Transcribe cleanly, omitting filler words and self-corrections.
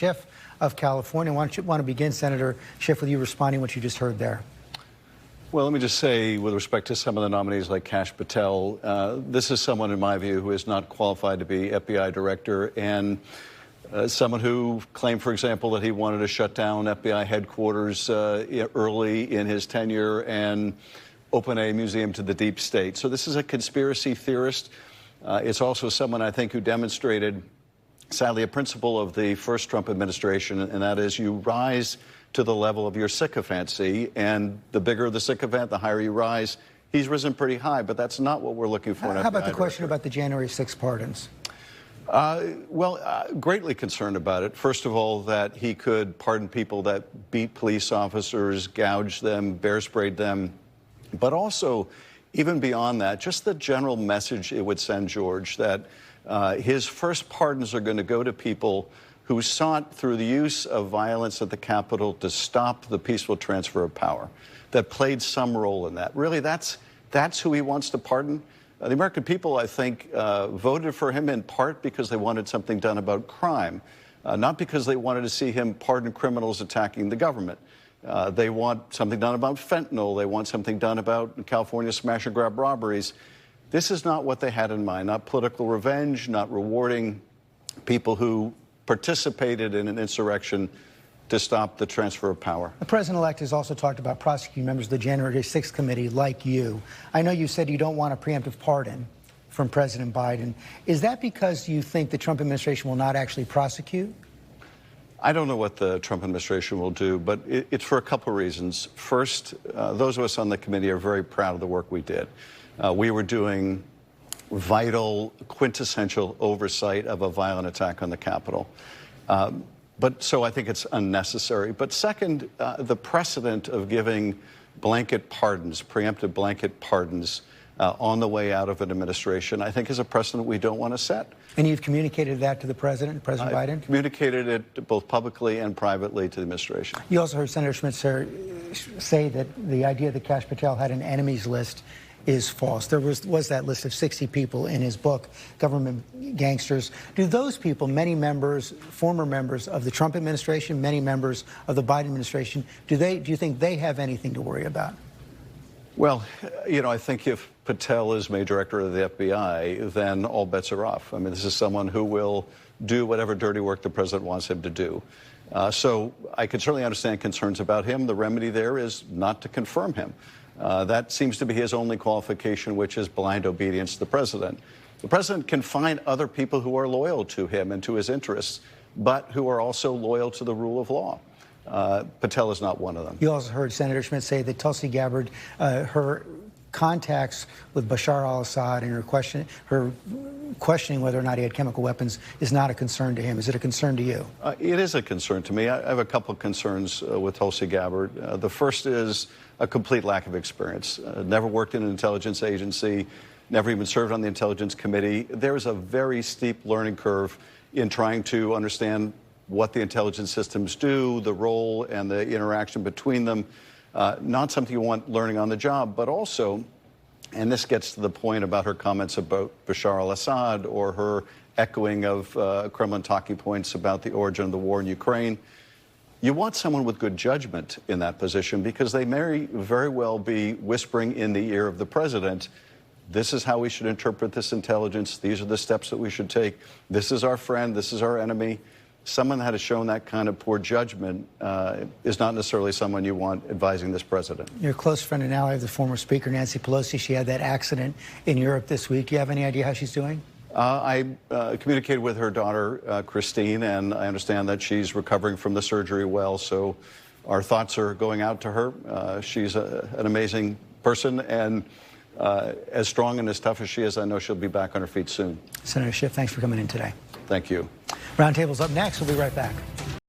Schiff of California. Want to begin, Senator Schiff, with you responding to what you just heard there? Well, let me just say, with respect to some of the nominees like Kash Patel, this is someone, in my view, who is not qualified to be FBI director, and someone who claimed, for example, that he wanted to shut down FBI headquarters early in his tenure and open a museum to the deep state. So this is a conspiracy theorist. It's also someone, I think, who demonstrated, sadly, a principle of the first Trump administration, and that is you rise to the level of your sycophancy, and the bigger the sycophant, the higher you rise. He's risen pretty high, but that's not what we're looking for. How about the question about the January 6th pardons? Greatly concerned about it. First of all, that he could pardon people that beat police officers, gouged them, bear sprayed them, but also, even beyond that, just the general message it would send, George, that his first pardons are going to go to people who sought, through the use of violence at the Capitol, to stop the peaceful transfer of power, that played some role in that. Really, that's who he wants to pardon. The American people, I think, voted for him in part because they wanted something done about crime, not because they wanted to see him pardon criminals attacking the government. They want something done about fentanyl. They want something done about California smash-and-grab robberies. This is not what they had in mind, not political revenge, not rewarding people who participated in an insurrection to stop the transfer of power. The president-elect has also talked about prosecuting members of the January 6th committee like you. I know you said you don't want a preemptive pardon from President Biden. Is that because you think the Trump administration will not actually prosecute? I don't know what the Trump administration will do, but it's for a couple of reasons. First, those of us on the committee are very proud of the work we did. We were doing vital, quintessential oversight of a violent attack on the Capitol. So I think it's unnecessary. But second, the precedent of giving blanket pardons, preemptive blanket pardons on the way out of an administration, I think is a precedent we don't want to set. And you've communicated that to the President Biden? Communicated it both publicly and privately to the administration. You also heard Senator Schmidt say that the idea that Kash Patel had an enemies list is false. There was that list of 60 people in his book, Government Gangsters. Do those people, many members, former members of the Trump administration, many members of the Biden administration, do you think they have anything to worry about? Well, you know, I think if Patel is made director of the FBI, then all bets are off. I mean, this is someone who will do whatever dirty work the president wants him to do. So I can certainly understand concerns about him. The remedy there is not to confirm him. That seems to be his only qualification, which is blind obedience to the president. The president can find other people who are loyal to him and to his interests, but who are also loyal to the rule of law. Patel is not one of them. You also heard Senator Schmidt say that Tulsi Gabbard, her contacts with Bashar al-Assad and her questioning whether or not he had chemical weapons is not a concern to him. Is it a concern to you? It is a concern to me. I have a couple of concerns with Tulsi Gabbard. The first is a complete lack of experience. Never worked in an intelligence agency, never even served on the Intelligence Committee. There is a very steep learning curve in trying to understand what the intelligence systems do, the role and the interaction between them. Not something you want learning on the job, but also, and this gets to the point about her comments about Bashar al-Assad or her echoing of Kremlin talking points about the origin of the war in Ukraine. You want someone with good judgment in that position because they may very well be whispering in the ear of the president, this is how we should interpret this intelligence, these are the steps that we should take, this is our friend, this is our enemy. Someone that has shown that kind of poor judgment is not necessarily someone you want advising this president. Your close friend and ally of the former Speaker, Nancy Pelosi, she had that accident in Europe this week. Do you have any idea how she's doing? I communicated with her daughter, Christine, and I understand that she's recovering from the surgery well, so our thoughts are going out to her. She's an amazing person, and as strong and as tough as she is, I know she'll be back on her feet soon. Senator Schiff, thanks for coming in today. Thank you. Roundtable's up next. We'll be right back.